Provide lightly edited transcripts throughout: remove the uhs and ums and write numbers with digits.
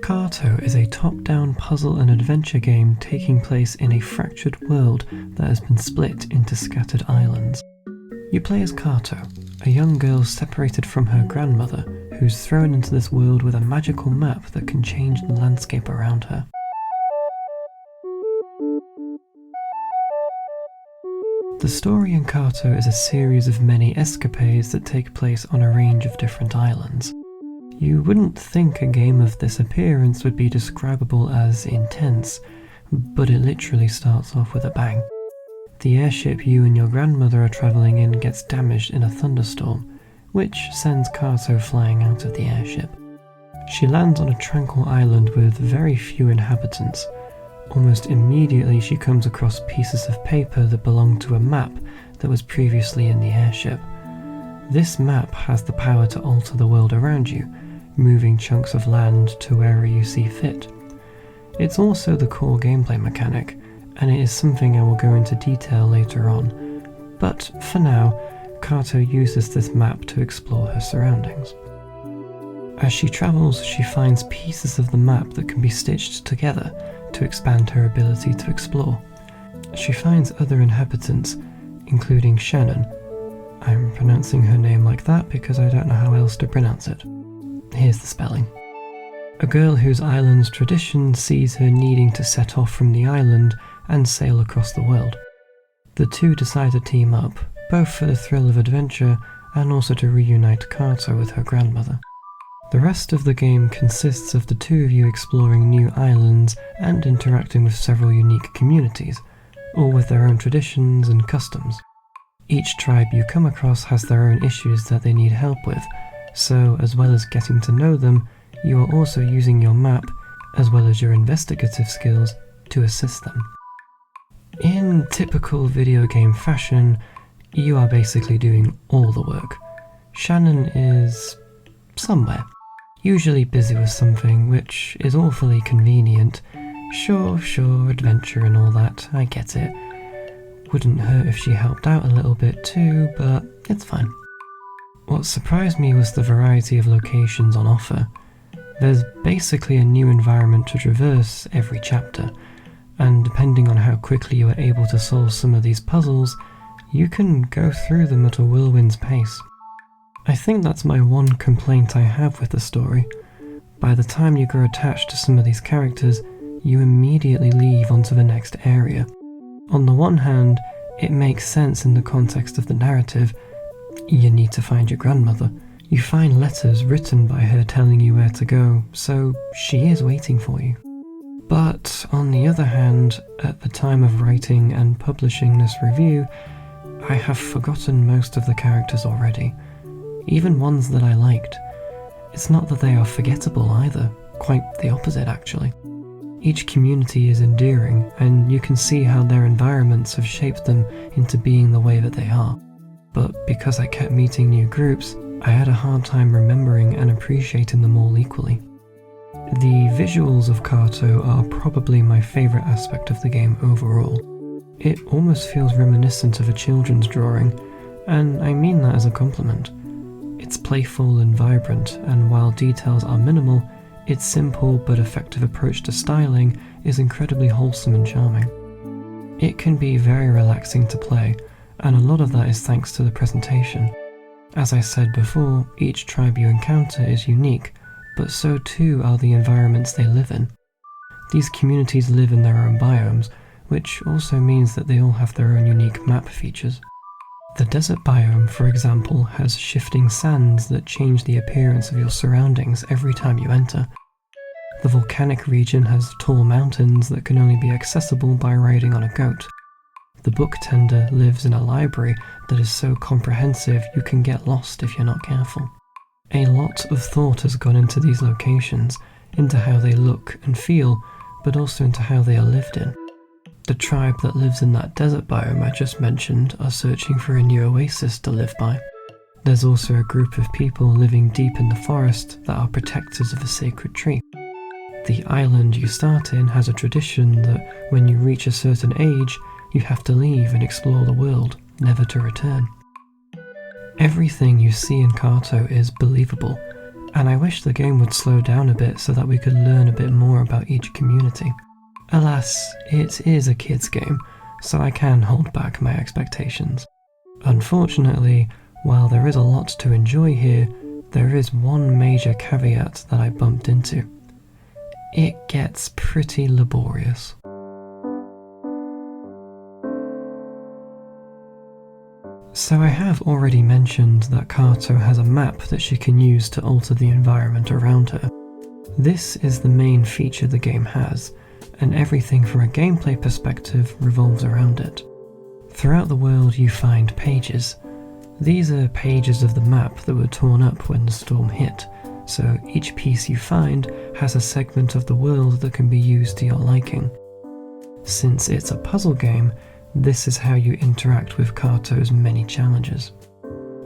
Carto is a top-down puzzle and adventure game taking place in a fractured world that has been split into scattered islands. You play as Carto, a young girl separated from her grandmother, who's thrown into this world with a magical map that can change the landscape around her. The story in Carto is a series of many escapades that take place on a range of different islands. You wouldn't think a game of this appearance would be describable as intense, but it literally starts off with a bang. The airship you and your grandmother are travelling in gets damaged in a thunderstorm, which sends Carto flying out of the airship. She lands on a tranquil island with very few inhabitants. Almost immediately she comes across pieces of paper that belong to a map that was previously in the airship. This map has the power to alter the world around you, moving chunks of land to wherever you see fit. It's also the core gameplay mechanic, and it is something I will go into detail later on, but for now, Carto uses this map to explore her surroundings. As she travels, she finds pieces of the map that can be stitched together to expand her ability to explore. She finds other inhabitants, including Shannon. I'm pronouncing her name like that because I don't know how else to pronounce it. Here's the spelling. A girl whose island's tradition sees her needing to set off from the island and sail across the world. The two decide to team up, both for the thrill of adventure and also to reunite Carto with her grandmother. The rest of the game consists of the two of you exploring new islands and interacting with several unique communities, all with their own traditions and customs. Each tribe you come across has their own issues that they need help with, so as well as getting to know them, you are also using your map, as well as your investigative skills, to assist them. In typical video game fashion, you are basically doing all the work. Shannon is somewhere, usually busy with something, which is awfully convenient. Sure, adventure and all that, I get it. Wouldn't hurt if she helped out a little bit too, but it's fine. What surprised me was the variety of locations on offer. There's basically a new environment to traverse every chapter, and depending on how quickly you are able to solve some of these puzzles, you can go through them at a whirlwind's pace. I think that's my one complaint I have with the story. By the time you grow attached to some of these characters, you immediately leave onto the next area. On the one hand, it makes sense in the context of the narrative. You need to find your grandmother. You find letters written by her telling you where to go, so she is waiting for you. But on the other hand, at the time of writing and publishing this review, I have forgotten most of the characters already, even ones that I liked. It's not that they are forgettable either, quite the opposite actually. Each community is endearing, and you can see how their environments have shaped them into being the way that they are. But because I kept meeting new groups, I had a hard time remembering and appreciating them all equally. The visuals of Carto are probably my favourite aspect of the game overall. It almost feels reminiscent of a children's drawing, and I mean that as a compliment. It's playful and vibrant, and while details are minimal, its simple but effective approach to styling is incredibly wholesome and charming. It can be very relaxing to play, and a lot of that is thanks to the presentation. As I said before, each tribe you encounter is unique, but so too are the environments they live in. These communities live in their own biomes, which also means that they all have their own unique map features. The desert biome, for example, has shifting sands that change the appearance of your surroundings every time you enter. The volcanic region has tall mountains that can only be accessible by riding on a goat. The book tender lives in a library that is so comprehensive you can get lost if you're not careful. A lot of thought has gone into these locations, into how they look and feel, but also into how they are lived in. The tribe that lives in that desert biome I just mentioned are searching for a new oasis to live by. There's also a group of people living deep in the forest that are protectors of a sacred tree. The island you start in has a tradition that when you reach a certain age, you have to leave and explore the world, never to return. Everything you see in Carto is believable, and I wish the game would slow down a bit so that we could learn a bit more about each community. Alas, it is a kids game, so I can hold back my expectations. Unfortunately, while there is a lot to enjoy here, there is one major caveat that I bumped into. It gets pretty laborious. So I have already mentioned that Carto has a map that she can use to alter the environment around her. This is the main feature the game has, and everything from a gameplay perspective revolves around it. Throughout the world you find pages. These are pages of the map that were torn up when the storm hit, so each piece you find has a segment of the world that can be used to your liking. Since it's a puzzle game, this is how you interact with Carto's many challenges.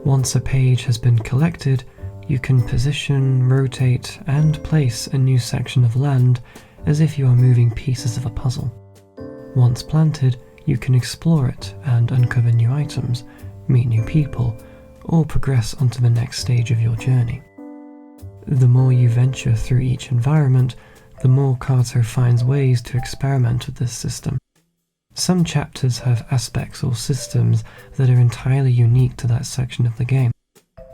Once a page has been collected, you can position, rotate, and place a new section of land as if you are moving pieces of a puzzle. Once planted, you can explore it and uncover new items, meet new people, or progress onto the next stage of your journey. The more you venture through each environment, the more Carto finds ways to experiment with this system. Some chapters have aspects or systems that are entirely unique to that section of the game,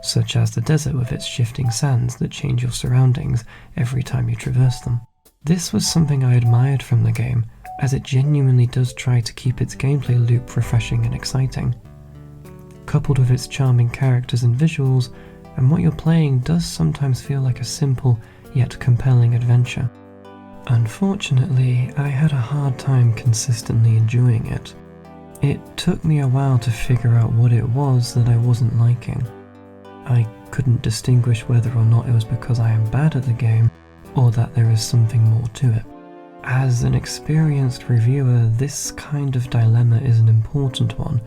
such as the desert with its shifting sands that change your surroundings every time you traverse them. This was something I admired from the game, as it genuinely does try to keep its gameplay loop refreshing and exciting. Coupled with its charming characters and visuals, and what you're playing does sometimes feel like a simple yet compelling adventure. Unfortunately, I had a hard time consistently enjoying it. It took me a while to figure out what it was that I wasn't liking. I couldn't distinguish whether or not it was because I am bad at the game, or that there is something more to it. As an experienced reviewer, this kind of dilemma is an important one,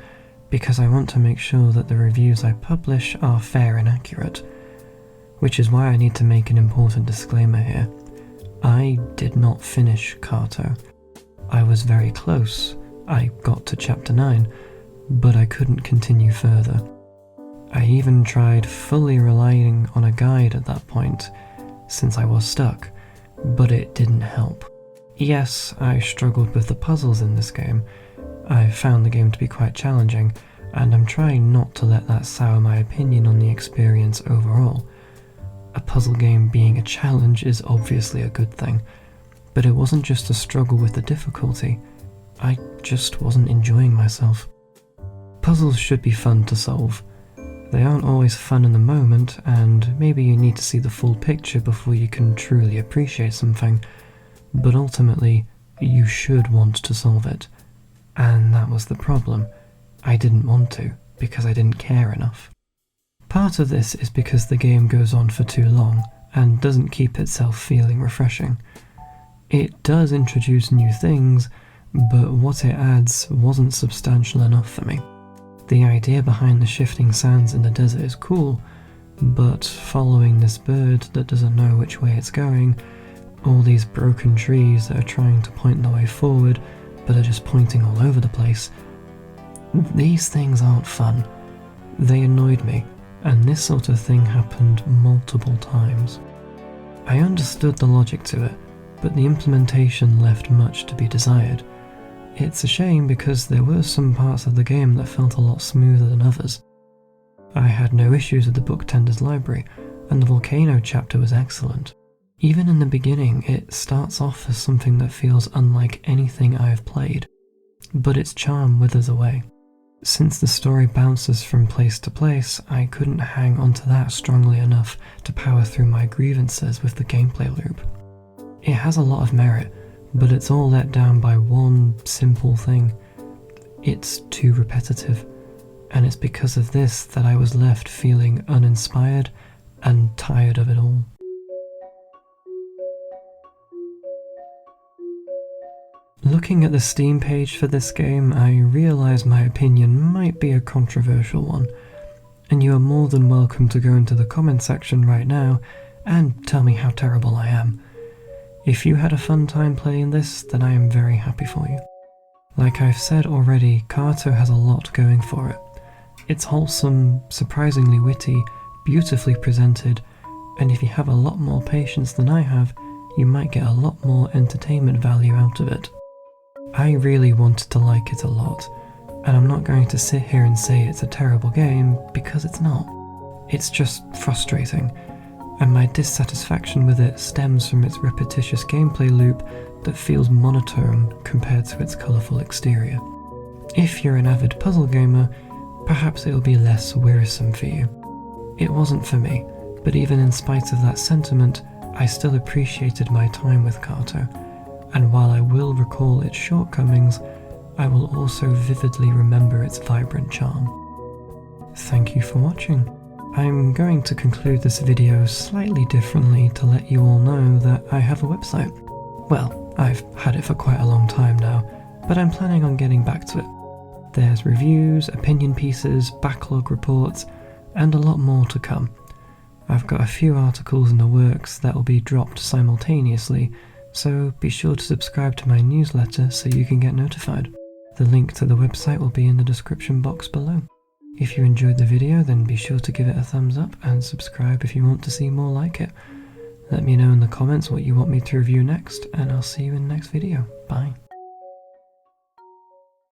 because I want to make sure that the reviews I publish are fair and accurate. Which is why I need to make an important disclaimer here. I did not finish Carto. I was very close. I got to chapter 9, but I couldn't continue further. I even tried fully relying on a guide at that point, since I was stuck, but it didn't help. Yes, I struggled with the puzzles in this game. I found the game to be quite challenging, and I'm trying not to let that sour my opinion on the experience overall. A puzzle game being a challenge is obviously a good thing, but it wasn't just a struggle with the difficulty, I just wasn't enjoying myself. Puzzles should be fun to solve. They aren't always fun in the moment, and maybe you need to see the full picture before you can truly appreciate something, but ultimately, you should want to solve it. And that was the problem. I didn't want to, because I didn't care enough. Part of this is because the game goes on for too long, and doesn't keep itself feeling refreshing. It does introduce new things, but what it adds wasn't substantial enough for me. The idea behind the shifting sands in the desert is cool, but following this bird that doesn't know which way it's going, all these broken trees that are trying to point the way forward, but are just pointing all over the place, these things aren't fun. They annoyed me, and this sort of thing happened multiple times. I understood the logic to it, but the implementation left much to be desired. It's a shame because there were some parts of the game that felt a lot smoother than others. I had no issues with the booktender's library, and the volcano chapter was excellent. Even in the beginning, it starts off as something that feels unlike anything I have played, but its charm withers away. Since the story bounces from place to place, I couldn't hang onto that strongly enough to power through my grievances with the gameplay loop. It has a lot of merit, but it's all let down by one simple thing. It's too repetitive, and it's because of this that I was left feeling uninspired and tired of it all. Looking at the Steam page for this game, I realise my opinion might be a controversial one, and you are more than welcome to go into the comment section right now and tell me how terrible I am. If you had a fun time playing this, then I am very happy for you. Like I've said already, Carto has a lot going for it. It's wholesome, surprisingly witty, beautifully presented, and if you have a lot more patience than I have, you might get a lot more entertainment value out of it. I really wanted to like it a lot, and I'm not going to sit here and say it's a terrible game, because it's not. It's just frustrating, and my dissatisfaction with it stems from its repetitious gameplay loop that feels monotone compared to its colourful exterior. If you're an avid puzzle gamer, perhaps it'll be less wearisome for you. It wasn't for me, but even in spite of that sentiment, I still appreciated my time with Carto, and while I will recall its shortcomings, I will also vividly remember its vibrant charm. Thank you for watching. I'm going to conclude this video slightly differently to let you all know that I have a website. Well, I've had it for quite a long time now, but I'm planning on getting back to it. There's reviews, opinion pieces, backlog reports, and a lot more to come. I've got a few articles in the works that will be dropped simultaneously, so be sure to subscribe to my newsletter so you can get notified. The link to the website will be in the description box below. If you enjoyed the video, then be sure to give it a thumbs up and subscribe if you want to see more like it. Let me know in the comments what you want me to review next, and I'll see you in the next video. Bye.